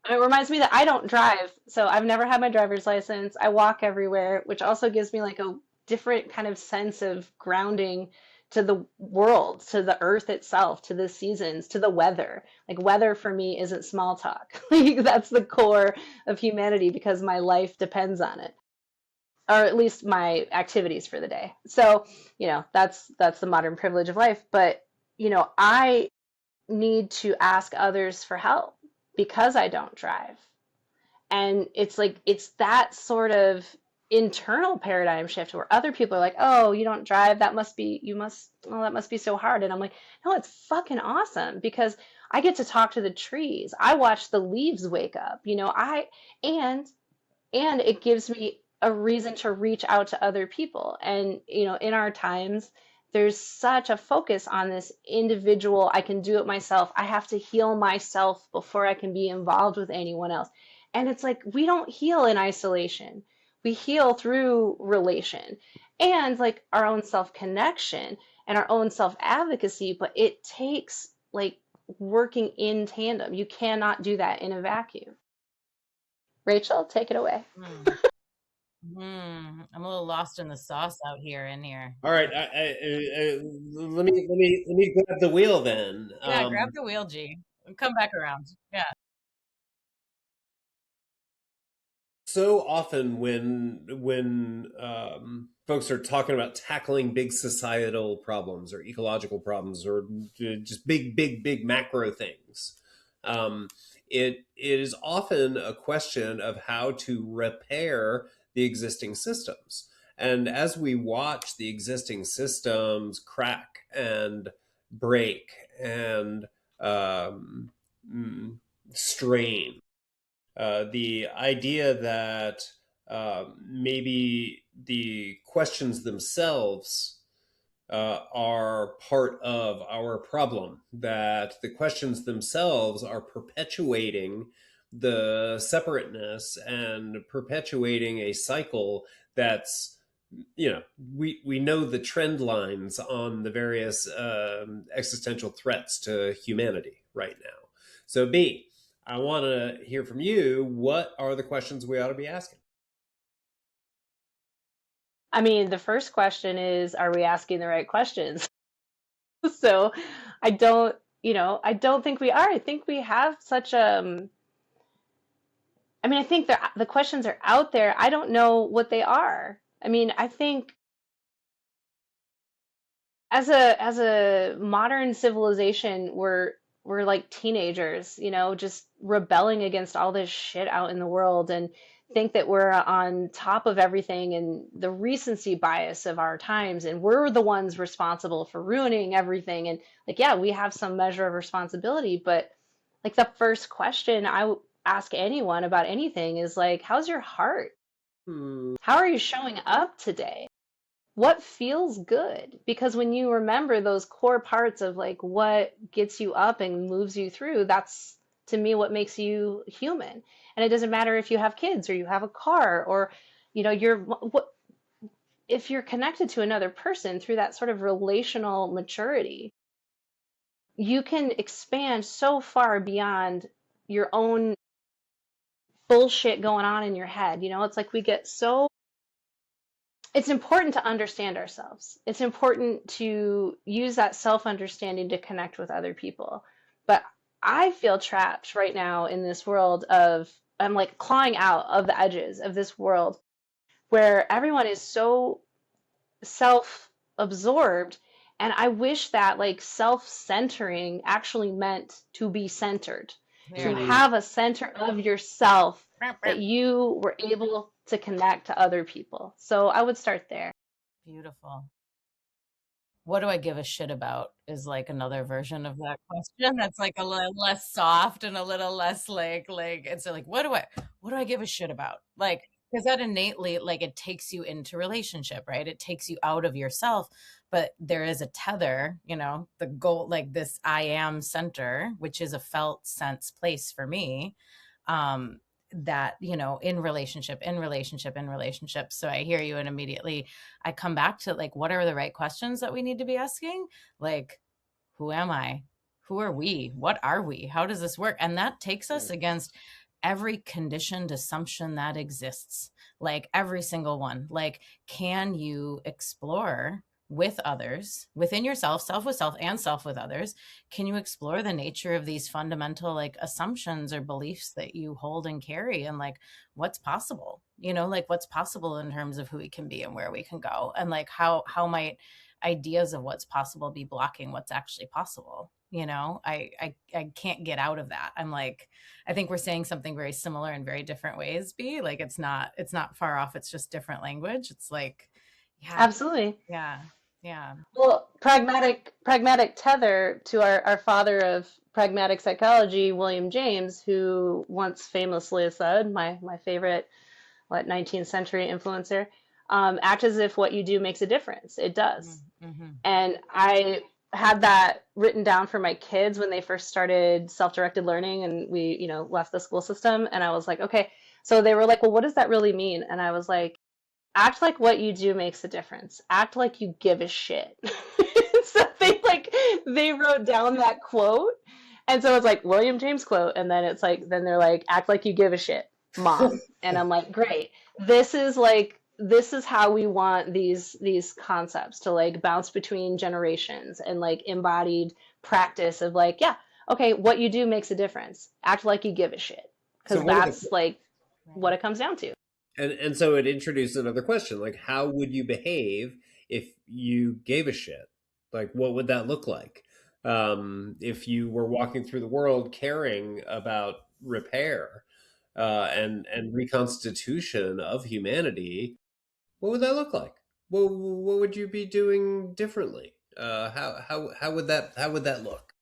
Speaker 2: It reminds me that I don't drive, so I've never had my driver's license. I walk everywhere, which also gives me like a different kind of sense of grounding to the world, to the earth itself, to the seasons, to the weather. Like weather for me isn't small talk. Like that's the core of humanity because my life depends on it, or at least my activities for the day. So, that's the modern privilege of life, but I need to ask others for help because I don't drive. And it's like, it's that sort of internal paradigm shift where other people are like, oh, you don't drive. That must be so hard. And I'm like, no, it's fucking awesome because I get to talk to the trees. I watch the leaves wake up, and, and it gives me a reason to reach out to other people. And, in our times, there's such a focus on this individual, I can do it myself. I have to heal myself before I can be involved with anyone else. And it's like, we don't heal in isolation. We heal through relation and like our own self connection and our own self advocacy. But it takes like working in tandem. You cannot do that in a vacuum. Rachel, take it away.
Speaker 3: I'm a little lost in the sauce out here in here.
Speaker 1: All right, let me grab the wheel then.
Speaker 3: Yeah, grab the wheel, G. Come back around. Yeah.
Speaker 1: So often when folks are talking about tackling big societal problems or ecological problems or just big macro things. It is often a question of how to repair the existing systems. And as we watch the existing systems crack and break and um, strain, the idea that maybe the questions themselves are part of our problem, that the questions themselves are perpetuating the separateness and perpetuating a cycle that's, we know the trend lines on the various existential threats to humanity right now. So B, I want to hear from you. What are the questions we ought to be asking?
Speaker 2: I mean, the first question is, are we asking the right questions? So I don't, I don't think we are. I think we have such I mean, I think the questions are out there. I don't know what they are. I mean, I think as a modern civilization, we're like teenagers, just rebelling against all this shit out in the world and think that we're on top of everything and the recency bias of our times and we're the ones responsible for ruining everything. And like, yeah, we have some measure of responsibility, but like the first question ask anyone about anything is like, how's your heart?
Speaker 1: Hmm.
Speaker 2: How are you showing up today? What feels good? Because when you remember those core parts of like what gets you up and moves you through, that's to me what makes you human. And it doesn't matter if you have kids or you have a car or you're what if you're connected to another person through that sort of relational maturity, you can expand so far beyond your own bullshit going on in your head. It's like we get so it's important to understand ourselves. It's important to use that self understanding to connect with other people. But I feel trapped right now in this world of, I'm like clawing out of the edges of this world where everyone is so self absorbed. And I wish that like self centering actually meant to be centered, to
Speaker 3: Yeah.
Speaker 2: have a center of yourself that you were able to connect to other people. So I would start there.
Speaker 3: Beautiful. What do I give a shit about is like another version of that question that's like a little less soft and a little less like it's like what do I give a shit about? Like, because that innately, like, it takes you into relationship, right? It takes you out of yourself, but there is a tether, the goal, like this I am center, which is a felt sense place for me. um that, in relationship. So I hear you, and immediately I come back to like, what are the right questions that we need to be asking? Like, who am I? Who are we? What are we? How does this work? And that takes us against every conditioned assumption that exists, like every single one. Like, can you explore with others, within yourself, self with self and self with others? Can you explore the nature of these fundamental like assumptions or beliefs that you hold and carry, and like what's possible, like what's possible in terms of who we can be and where we can go, and like how might ideas of what's possible be blocking what's actually possible? I can't get out of that. I'm like, I think we're saying something very similar in very different ways. Be like, it's not far off. It's just different language. It's like, yeah,
Speaker 2: Absolutely.
Speaker 3: yeah, yeah.
Speaker 2: Well, pragmatic tether to our father of pragmatic psychology, William James, who once famously said, my favorite 19th century influencer, act as if what you do makes a difference. It does.
Speaker 3: Mm-hmm.
Speaker 2: And I had that written down for my kids when they first started self-directed learning and we, left the school system. And I was like, okay. So they were like, well, what does that really mean? And I was like, act like what you do makes a difference. Act like you give a shit. So they wrote down that quote. And so it's like William James quote. And then it's like, then they're like, act like you give a shit, mom. And I'm like, great. This is how we want these concepts to like bounce between generations and like embodied practice of like, yeah, okay, what you do makes a difference. Act like you give a shit.
Speaker 1: So
Speaker 2: Because that's like what it comes down to.
Speaker 1: And so it introduced another question, like how would you behave if you gave a shit? Like what would that look like? If you were walking through the world caring about repair and reconstitution of humanity, what would that look like? What would you be doing differently? How would that look?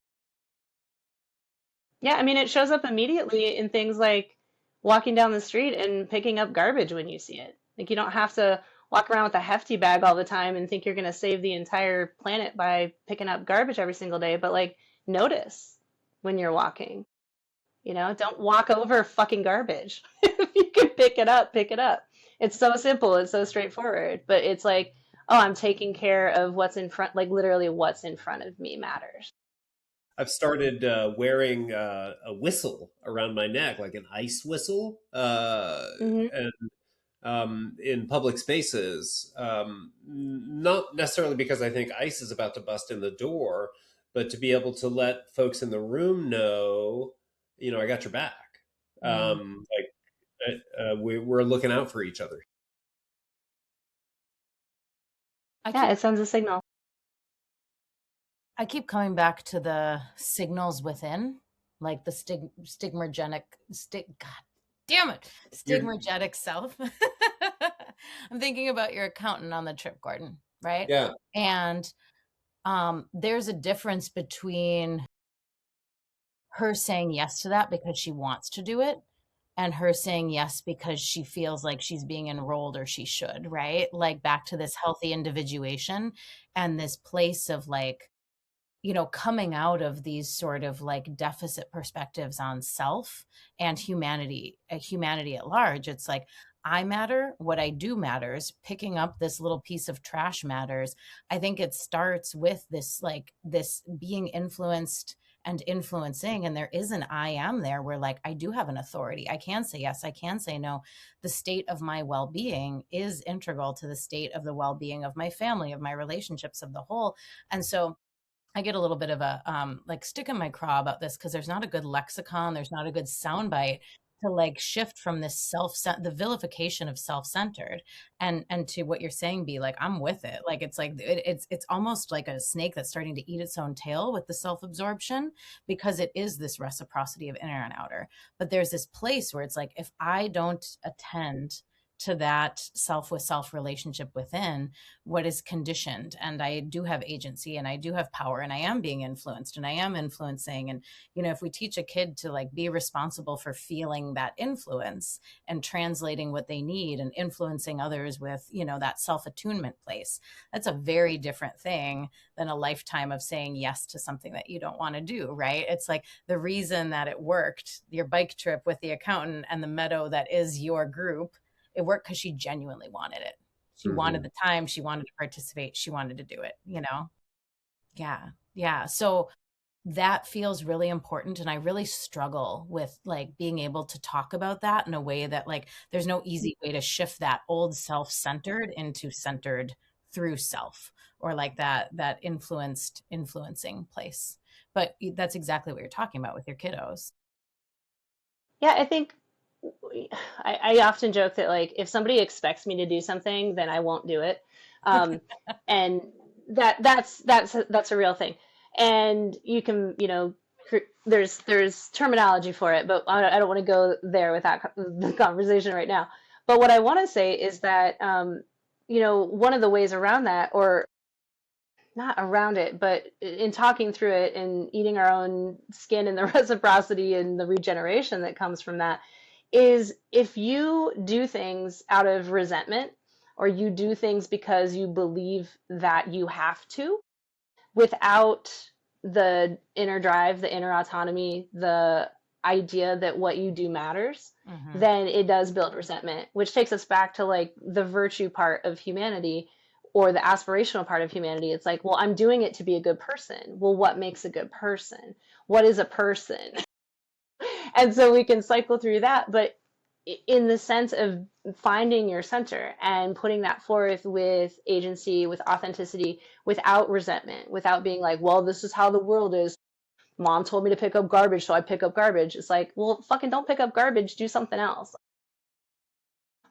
Speaker 2: Yeah, I mean, it shows up immediately in things like walking down the street and picking up garbage when you see it. Like, you don't have to walk around with a hefty bag all the time and think you're going to save the entire planet by picking up garbage every single day, but like, notice when you're walking. You know, don't walk over fucking garbage. If you can pick it up, pick it up. It's so simple, it's so straightforward, but it's like, oh, I'm taking care of what's in front, like literally what's in front of me matters.
Speaker 1: I've started wearing a whistle around my neck, like an ice whistle,
Speaker 2: Hmm.
Speaker 1: and in public spaces. Not necessarily because I think ice is about to bust in the door, but to be able to let folks in the room know, I got your back.
Speaker 3: Mm.
Speaker 1: We're looking out for each other.
Speaker 3: I
Speaker 2: Yeah,
Speaker 3: keep
Speaker 2: it sends a signal.
Speaker 3: I keep coming back to the signals within, like the God damn it,
Speaker 1: You're,
Speaker 3: stigmergetic self. I'm thinking about your accountant on the trip, Gordon, right?
Speaker 1: yeah.
Speaker 3: And there's a difference between her saying yes to that because she wants to do it and her saying yes because she feels like she's being enrolled or she should, right? Like back to this healthy individuation and this place of like, coming out of these sort of like deficit perspectives on self and humanity at large. It's like, I matter, what I do matters, picking up this little piece of trash matters. I think it starts with this being influenced and influencing, and there is an I am there where like I do have an authority. I can say yes, I can say no. The state of my well-being is integral to the state of the well-being of my family, of my relationships, of the whole. And so I get a little bit of a like stick in my craw about this because there's not a good lexicon, there's not a good soundbite to like shift from this the vilification of self-centered and to what you're saying, be like, I'm with it. Like it's like it's almost like a snake that's starting to eat its own tail with the self-absorption, because it is this reciprocity of inner and outer. But there's this place where it's like, if I don't attend to that self with self relationship within, what is conditioned, and I do have agency and I do have power and I am being influenced and I am influencing. And if we teach a kid to like be responsible for feeling that influence and translating what they need and influencing others with that self-attunement place, that's a very different thing than a lifetime of saying yes to something that you don't want to do, right? It's like the reason that it worked, your bike trip with the accountant and the meadow that is your group, it worked because she genuinely wanted it. She wanted
Speaker 1: Mhm.
Speaker 3: the time, she wanted to participate, she wanted to do it. Yeah. Yeah. So that feels really important, and I really struggle with like being able to talk about that in a way that like there's no easy way to shift that old self-centered into centered through self, or like that influencing place. But that's exactly what you're talking about with your kiddos.
Speaker 2: Yeah, I think I often joke that like if somebody expects me to do something, then I won't do it. Um, and that's a real thing. And you can, there's terminology for it, but I don't want to go there with the conversation right now. But what I want to say is that one of the ways around that, or not around it, but in talking through it and eating our own skin and the reciprocity and the regeneration that comes from that, is if you do things out of resentment or you do things because you believe that you have to without the inner drive, the inner autonomy, the idea that what you do matters,
Speaker 3: Mm-hmm.
Speaker 2: then it does build resentment, which takes us back to like the virtue part of humanity or the aspirational part of humanity. It's like, well, I'm doing it to be a good person. Well, what makes a good person? What is a person? And so we can cycle through that, but in the sense of finding your center and putting that forth with agency, with authenticity, without resentment, without being like, well, this is how the world is. Mom told me to pick up garbage, so I pick up garbage. It's like, well, fucking don't pick up garbage, do something else.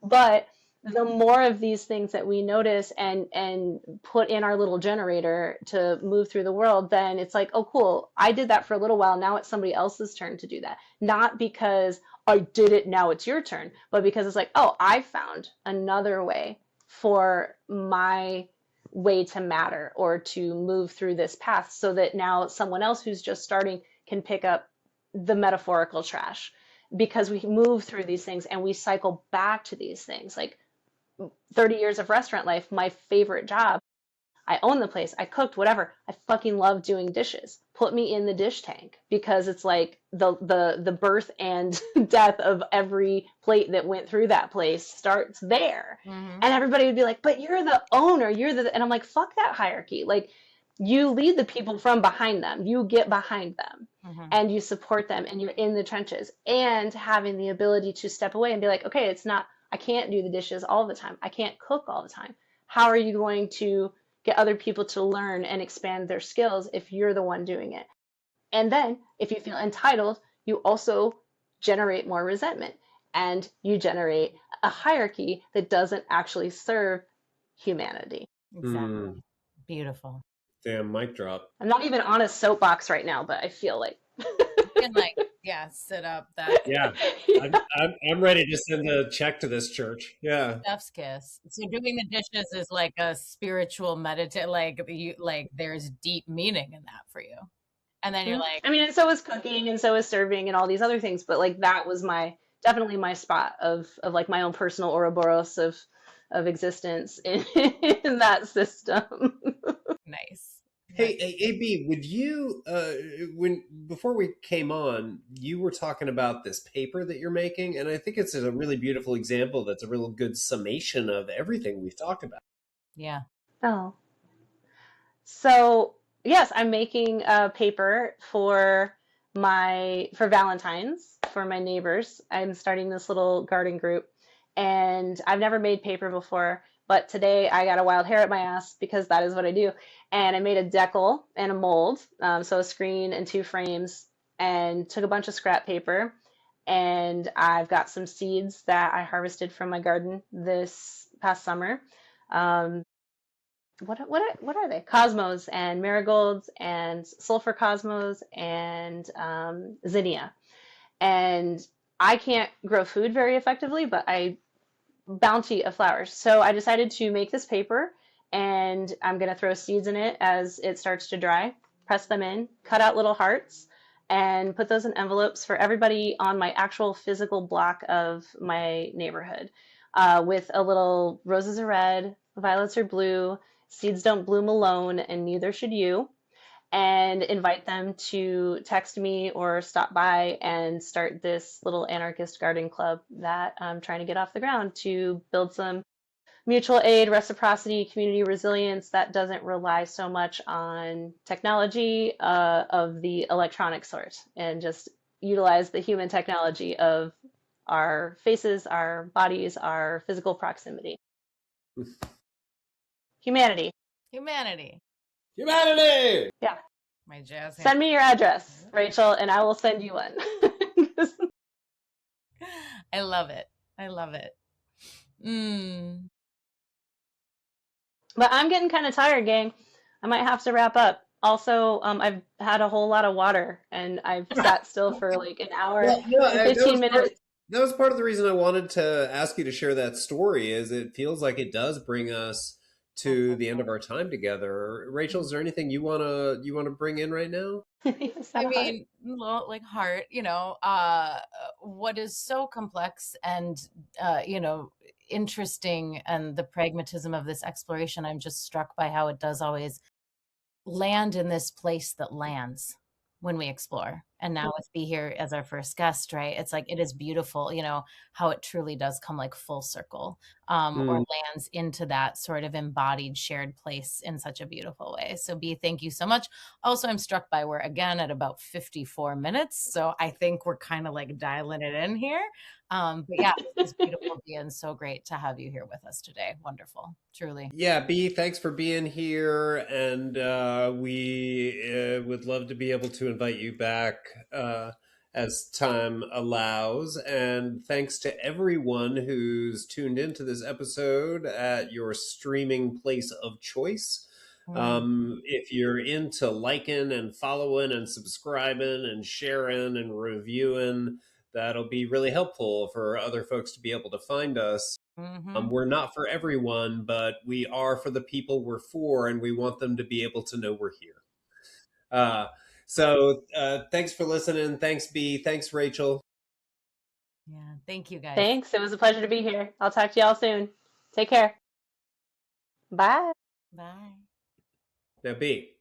Speaker 2: But the more of these things that we notice and put in our little generator to move through the world, then it's like, oh, cool, I did that for a little while. Now it's somebody else's turn to do that. Not because I did it, now it's your turn, but because it's like, oh, I found another way for my way to matter or to move through this path, so that now someone else who's just starting can pick up the metaphorical trash, because we move through these things and we cycle back to these things. Like 30 years of restaurant life, my favorite job, I owned the place, I cooked, whatever. I fucking love doing dishes. Put me in the dish tank, because it's like the birth and death of every plate that went through that place starts there.
Speaker 3: Mm-hmm.
Speaker 2: And everybody would be like, but you're the owner, and I'm like, fuck that hierarchy. Like, you lead the people from behind them. You get behind them,
Speaker 3: Mm-hmm.
Speaker 2: and you support them, and you're in the trenches, and having the ability to step away and be like, okay, it's not, I can't do the dishes all the time. I can't cook all the time. How are you going to get other people to learn and expand their skills if you're the one doing it? And then if you feel entitled, you also generate more resentment, and you generate a hierarchy that doesn't actually serve humanity.
Speaker 3: Exactly. Beautiful.
Speaker 1: Damn, mic drop.
Speaker 2: I'm not even on a soapbox right now, but I feel like
Speaker 3: You can like, yeah, sit up that
Speaker 1: Yeah, I'm ready to send a check to this church. Yeah.
Speaker 3: chef's kiss. So doing the dishes is like a spiritual meditate, like you like there's deep meaning in that for you. And then you're like,
Speaker 2: I mean, and so is cooking, and so is serving, and all these other things. But like, that was definitely my spot of like my own personal Ouroboros of existence in that system.
Speaker 3: nice.
Speaker 1: Hey, AB, would you when before we came on, you were talking about this paper that you're making, and I think it's a really beautiful example that's a real good summation of everything we've talked about.
Speaker 3: Yeah.
Speaker 2: Oh, so yes, I'm making a paper for Valentine's for my neighbors. I'm starting this little garden group, and I've never made paper before, but today I got a wild hair at my ass, because that is what I do. And I made a decal and a mold, so a screen and two frames, and took a bunch of scrap paper. And I've got some seeds that I harvested from my garden this past summer. What are they? Cosmos and marigolds and sulfur cosmos and zinnia. And I can't grow food very effectively, but I bounty of flowers. So I decided to make this paper, and I'm going to throw seeds in it as it starts to dry, press them in, cut out little hearts, and put those in envelopes for everybody on my actual physical block of my neighborhood, with a little roses are red, violets are blue, seeds don't bloom alone, and neither should you. And invite them to text me or stop by and start this little anarchist garden club that I'm trying to get off the ground, to build some mutual aid, reciprocity, community resilience that doesn't rely so much on technology of the electronic sort, and just utilize the human technology of our faces, our bodies, our physical proximity. Humanity.
Speaker 3: Humanity.
Speaker 1: Humanity!
Speaker 2: Yeah.
Speaker 3: My jazz hand.
Speaker 2: Send me your address, Rachel, and I will send you one.
Speaker 3: I love it. I love it.
Speaker 2: But I'm getting kind of tired, gang. I might have to wrap up. Also, I've had a whole lot of water, and I've sat still for like an hour
Speaker 1: Well, no,
Speaker 2: and 15 minutes.
Speaker 1: That was part of the reason I wanted to ask you to share that story. Is it feels like it does bring us to the end of our time together. Rachel, is there anything you wanna bring in right now?
Speaker 3: I mean, well, like heart, what is so complex and, interesting, and the pragmatism of this exploration, I'm just struck by how it does always land in this place that lands when we explore. And now with Be here as our first guest, right? It's like, it is beautiful, how it truly does come like full circle, or lands into that sort of embodied shared place in such a beautiful way. So B, thank you so much. Also, I'm struck by we're again at about 54 minutes. So I think we're kind of like dialing it in here. But yeah, it's beautiful, B, and so great to have you here with us today. Wonderful, truly.
Speaker 1: Yeah, B, thanks for being here, and we would love to be able to invite you back as time allows. And thanks to everyone who's tuned into this episode at your streaming place of choice. If you're into liking and following and subscribing and sharing and reviewing, that'll be really helpful for other folks to be able to find us.
Speaker 3: Mm-hmm.
Speaker 1: We're not for everyone, but we are for the people we're for, and we want them to be able to know we're here. Thanks for listening. Thanks, B. Thanks, Rachel.
Speaker 3: Yeah. Thank you, guys.
Speaker 2: Thanks. It was a pleasure to be here. I'll talk to y'all soon. Take care. Bye.
Speaker 3: Bye.
Speaker 1: Now, B.